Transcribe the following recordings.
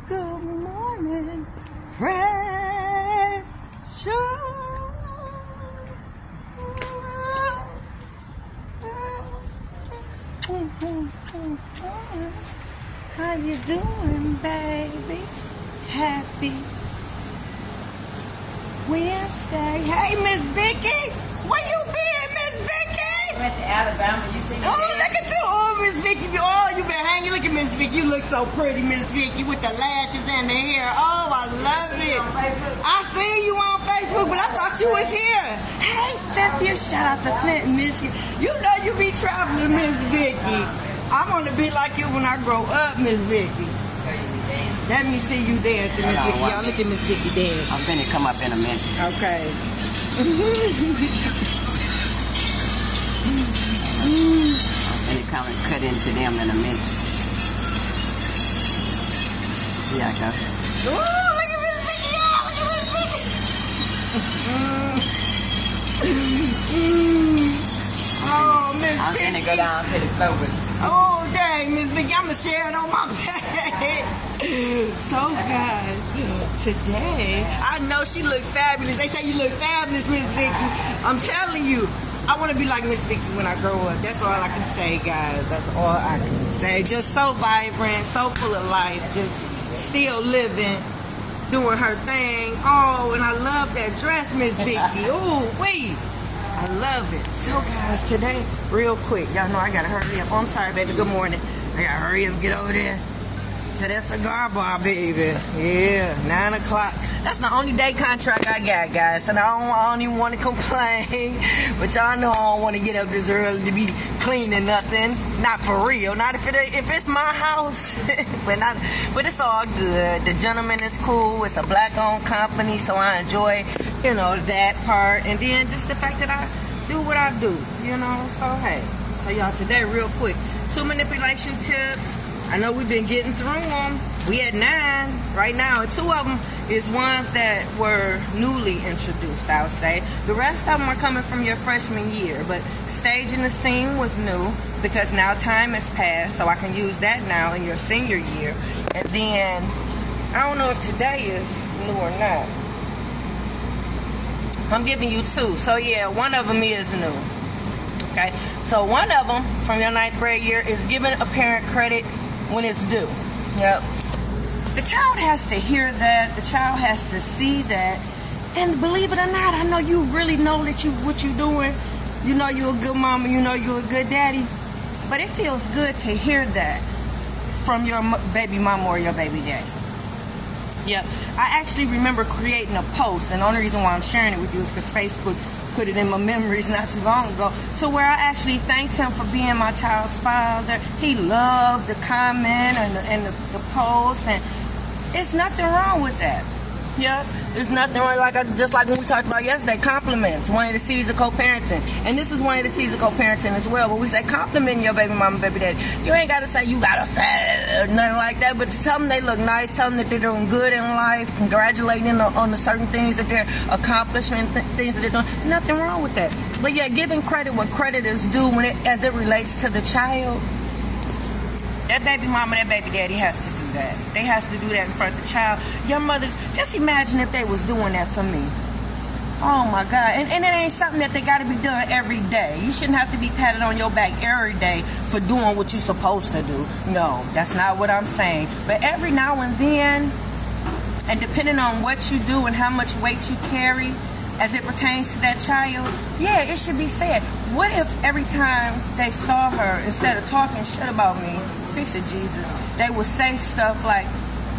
Good morning, precious. How you doing, baby? Happy Wednesday. Hey, Miss Vicky. Where you been, Miss Vicky? Went to Alabama. You see me? Oh, look at you. Oh, Miss Vicky. Oh, you been hanging. Look at Miss Vicky. You look so pretty, Miss Vicky, with the lashes and the hair. Oh, I love it. I see you on Facebook, but I thought you was here. Hey, Cynthia. Shout out to Clinton, Michigan. You know you be traveling, Miss Vicky. I want to be like you when I grow up, Miss Vicky. Let me see you dancing, Miss Vicky. Y'all look at Miss Vicky dance. I'm finna come up in a minute. Okay. And it come and cut into them in a minute. Yeah, I go. Ooh, look at Miss Vicky, y'all. Look at Miss Vicky. Oh, Miss I'm Vicky. finna go down to the floor with it. Oh, dang, Miss Vicky. I'm going to share it on my page. So, guys, today, I know she looks fabulous. They say you look fabulous, Miss Vicky. I'm telling you. I want to be like Miss Vicky when I grow up. That's all I can say, guys. That's all I can say. Just so vibrant, so full of life, just still living, doing her thing. Oh, and I love that dress, Miss Vicky. Oh, wait. I love it. So, guys, today, real quick, y'all know I got to hurry up. Oh, I'm sorry, baby. Good morning. I got to hurry up and get over there to that cigar bar, baby. Yeah, 9 o'clock. That's the only day contract I got, guys. And I don't even want to complain. But y'all know I don't want to get up this early to be cleaning nothing. Not for real. Not if it's my house. but it's all good. The gentleman is cool. It's a black-owned company, so I enjoy, that part. And then just the fact that I do what I do, So, hey. So, y'all, today, real quick, 2 manipulation tips. I know we've been getting through them. We at 9 right now, and 2 of them is ones that were newly introduced, I would say. The rest of them are coming from your freshman year, but staging the scene was new because now time has passed, so I can use that now in your senior year. And then, I don't know if today is new or not. I'm giving you 2. So yeah, one of them is new. Okay, so one of them from your 9th grade year is giving a parent credit when it's due. Yep. The child has to hear that. The child has to see that. And believe it or not, I know you really know that what you're doing. You know you're a good mama. You know you're a good daddy. But it feels good to hear that from your baby mama or your baby daddy. Yep. I actually remember creating a post, and the only reason why I'm sharing it with you is because Facebook put it in my memories not too long ago, to where I actually thanked him for being my child's father. He loved the comment and the post, and it's nothing wrong with that. Yeah, there's nothing wrong. Just like when we talked about yesterday, compliments, one of the C's of co-parenting, and this is one of the C's of co-parenting as well. But we say compliment your baby mama, baby daddy. You ain't got to say you got a fat, nothing like that. But to tell them they look nice, tell them that they're doing good in life, congratulating them on the certain things that they're accomplishing, things that they're doing. Nothing wrong with that. But yeah, giving credit when credit is due as it relates to the child. That baby mama, that baby daddy has to do that. They has to do that in front of the child. Your mothers, just imagine if they was doing that for me. Oh my God. And it ain't something that they got to be done every day. You shouldn't have to be patted on your back every day for doing what you're supposed to do. No, that's not what I'm saying. But every now and then, and depending on what you do and how much weight you carry as it pertains to that child, yeah, it should be said. What if every time they saw her, instead of talking shit about me, fix it, Jesus, they would say stuff like,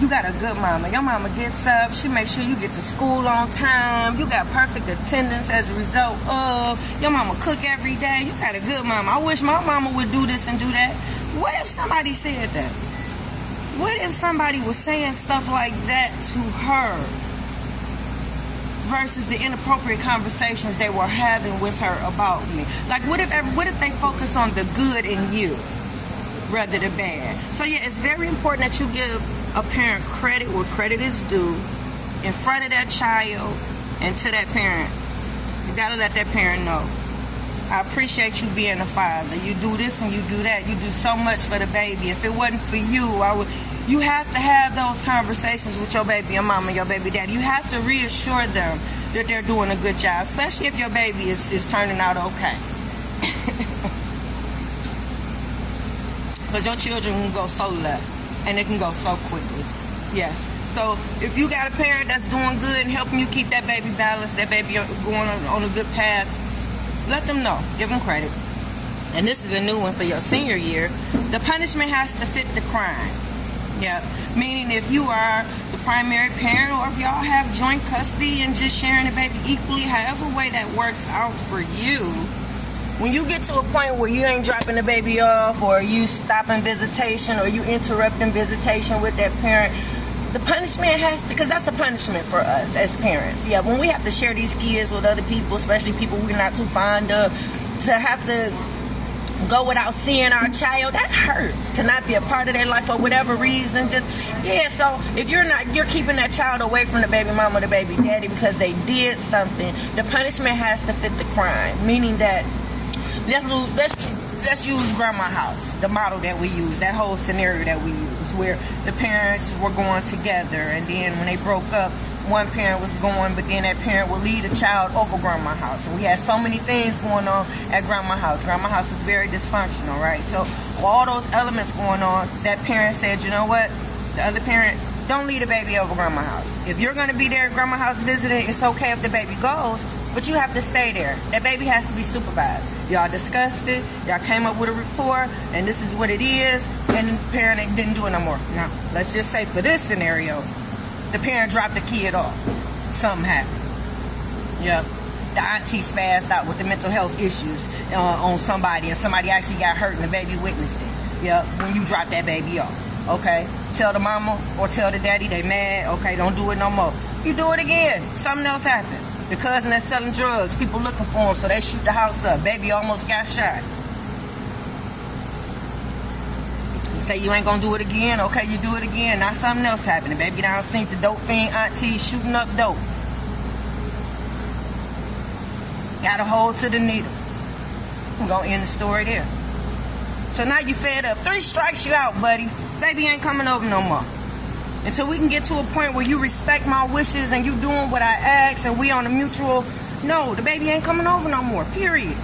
you got a good mama. Your mama gets up. She makes sure you get to school on time. You got perfect attendance as a result of your mama cook every day. You got a good mama. I wish my mama would do this and do that. What if somebody said that? What if somebody was saying stuff like that to her versus the inappropriate conversations they were having with her about me? Like, what if they focused on the good in you rather than bad? So yeah, it's very important that you give a parent credit where credit is due in front of that child and to that parent. You gotta let that parent know, I appreciate you being a father. You do this and you do that. You do so much for the baby. If it wasn't for you, You have to have those conversations with your baby and mama and your baby daddy. You have to reassure them that they're doing a good job, especially if your baby is turning out okay. Because your children can go so left, and it can go so quickly. Yes. So if you got a parent that's doing good and helping you keep that baby balanced, that baby going on a good path, let them know. Give them credit. And this is a new one for your senior year. The punishment has to fit the crime. Yep. Meaning if you are the primary parent, or if y'all have joint custody and just sharing the baby equally, however way that works out for you, when you get to a point where you ain't dropping the baby off, or you stopping visitation, or you interrupting visitation with that parent, the punishment has to, because that's a punishment for us as parents. Yeah, when we have to share these kids with other people, especially people we're not too fond of, to have to go without seeing our child, that hurts. To not be a part of their life for whatever reason, so if you're keeping that child away from the baby mama or the baby daddy because they did something, the punishment has to fit the crime. Meaning that, let's use grandma house, the model that we use, that whole scenario that we use, where the parents were going together, and then when they broke up, one parent was going, but then that parent would lead a child over grandma house. And we had so many things going on at grandma house. Grandma house is very dysfunctional, right? So all those elements going on, that parent said, you know what? The other parent, don't lead a baby over grandma house. If you're going to be there at grandma house visiting, it's okay if the baby goes, but you have to stay there. That baby has to be supervised. Y'all discussed it. Y'all came up with a report, and this is what it is, and the parent didn't do it no more. Now, let's just say for this scenario, the parent dropped the kid off. Something happened. Yep. The auntie spazzed out with the mental health issues on somebody, and somebody actually got hurt, and the baby witnessed it. Yep. When you drop that baby off. Okay. Tell the mama or tell the daddy they mad. Okay, don't do it no more. You do it again. Something else happened. The cousin that's selling drugs, people looking for him, so they shoot the house up. Baby almost got shot. Say you ain't gonna do it again, okay, you do it again. Now something else happened. The baby down seen the dope fiend auntie shooting up dope. Got a hold to the needle. I'm gonna end the story there. So now you fed up. 3 strikes you out, buddy. Baby ain't coming over no more. Until we can get to a point where you respect my wishes and you doing what I ask and we on a mutual, no, the baby ain't coming over no more, period.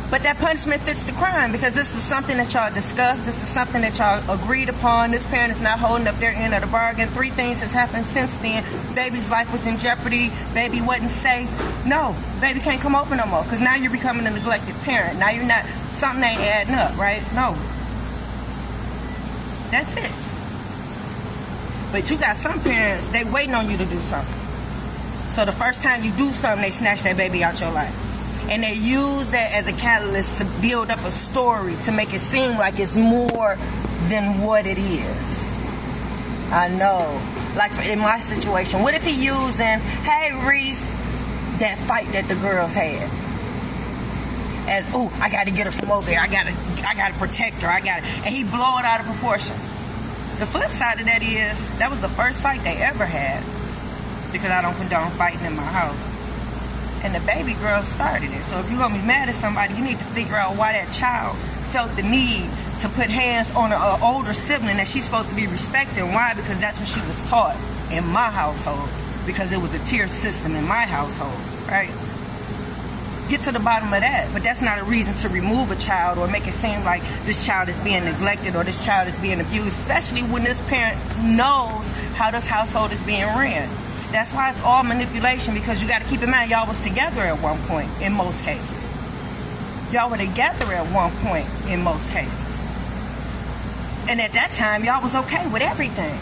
But that punishment fits the crime, because this is something that y'all discussed. This is something that y'all agreed upon. This parent is not holding up their end of the bargain. 3 things has happened since then. Baby's life was in jeopardy. Baby wasn't safe. No, baby can't come over no more, because now you're becoming a neglected parent. Now you're not, something ain't adding up, right? No. That fits. But you got some parents, they waiting on you to do something. So the first time you do something, they snatch that baby out your life. And they use that as a catalyst to build up a story, to make it seem like it's more than what it is. I know. Like in my situation, what if he using, hey Reese, that fight that the girls had, as, oh, I got to get her from over there. I got to protect her. And he blow it out of proportion. The flip side of that is, that was the first fight they ever had, because I don't condone fighting in my house. And the baby girl started it. So if you're going to be mad at somebody, you need to figure out why that child felt the need to put hands on an older sibling that she's supposed to be respecting. Why? Because that's what she was taught in my household. Because it was a tier system in my household, right? Get to the bottom of that. But that's not a reason to remove a child or make it seem like this child is being neglected or this child is being abused, especially when this parent knows how this household is being ran. That's why it's all manipulation, because you got to keep in mind, y'all was together at one point in most cases. Y'all were together at one point in most cases. And at that time, y'all was okay with everything.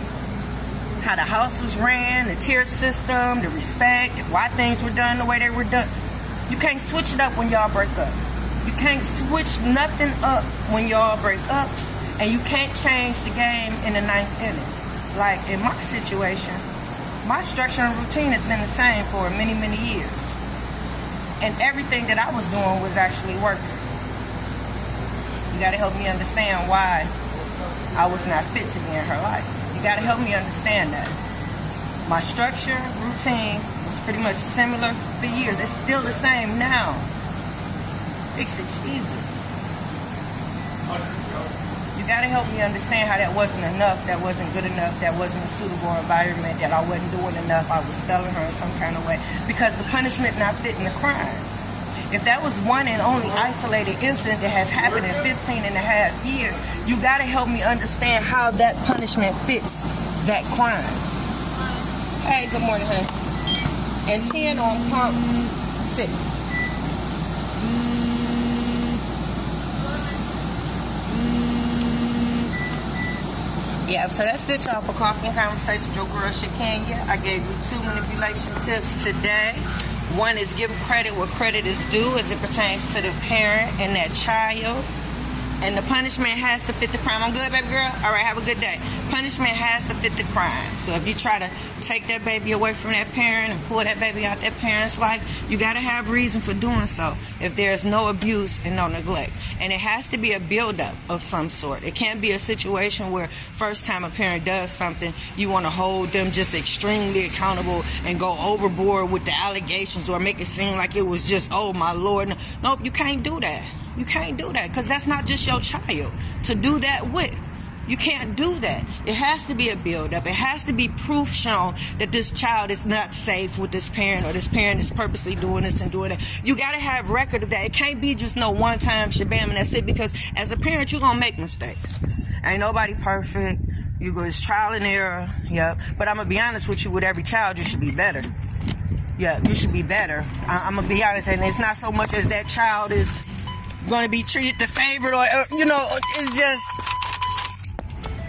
How the house was ran, the tier system, the respect, why things were done the way they were done. You can't switch it up when y'all break up. You can't switch nothing up when y'all break up. And you can't change the game in the 9th inning. Like in my situation, my structure and routine has been the same for many, many years. And everything that I was doing was actually working. You got to help me understand why I was not fit to be in her life. You got to help me understand that. My structure, routine was pretty much similar for years. It's still the same now. Fix it, Jesus. you got to help me understand how that wasn't enough, that wasn't good enough, that wasn't a suitable environment, that I wasn't doing enough, I was failing her in some kind of way, because the punishment not fitting the crime. If that was one and only isolated incident that has happened in 15 and a half years, you got to help me understand how that punishment fits that crime. Hey, good morning, honey. And 10 on pump 6. Yeah, so that's it, y'all, for Coffee and Conversation with your girl, Shakenya. I gave you 2 manipulation tips today. One is give credit where credit is due as it pertains to the parent and that child. And the punishment has to fit the crime. I'm good, baby girl? All right, have a good day. Punishment has to fit the crime. So if you try to take that baby away from that parent and pull that baby out that parent's life, you got to have reason for doing so if there's no abuse and no neglect. And it has to be a buildup of some sort. It can't be a situation where first time a parent does something, you want to hold them just extremely accountable and go overboard with the allegations or make it seem like it was just, oh, my Lord. Nope, you can't do that. You can't do that because that's not just your child to do that with. You can't do that. It has to be a build-up. It has to be proof shown that this child is not safe with this parent or this parent is purposely doing this and doing that. You got to have record of that. It can't be just no one-time shabam and that's it, because as a parent, you're going to make mistakes. Ain't nobody perfect. You go, it's trial and error. Yeah. But I'm going to be honest with you, with every child, you should be better. Yeah, you should be better. I'm going to be honest, and it's not so much as that child is going to be treated the favorite or, you know, it's just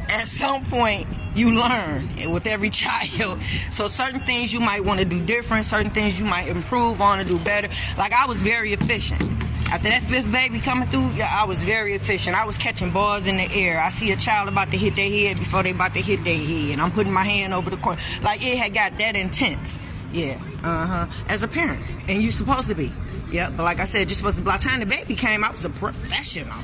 at some point you learn with every child. So certain things you might want to do different, certain things you might improve on and do better. Like I was very efficient. After that 5th baby coming through, yeah, I was very efficient. I was catching balls in the air. I see a child about to hit their head before they about to hit their head, and I'm putting my hand over the corner. Like it had got that intense. Yeah, as a parent. And you're supposed to be. Yeah, but like I said, you're supposed to, by the time the baby came, I was a professional.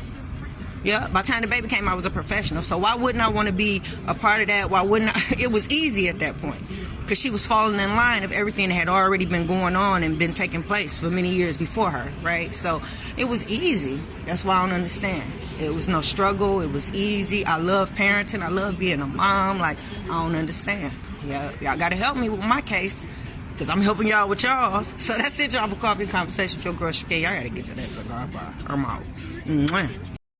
Yeah, by the time the baby came, I was a professional. So why wouldn't I want to be a part of that? Why wouldn't I? It was easy at that point because she was falling in line of everything that had already been going on and been taking place for many years before her, right? So it was easy. That's why I don't understand. It was no struggle. It was easy. I love parenting. I love being a mom. Like, I don't understand. Yeah, y'all got to help me with my case, because I'm helping y'all with y'all's. So that's it, y'all, for Coffee and Conversation with your girl, Shakenya. I got to get to that cigar bar. I'm out. Mwah.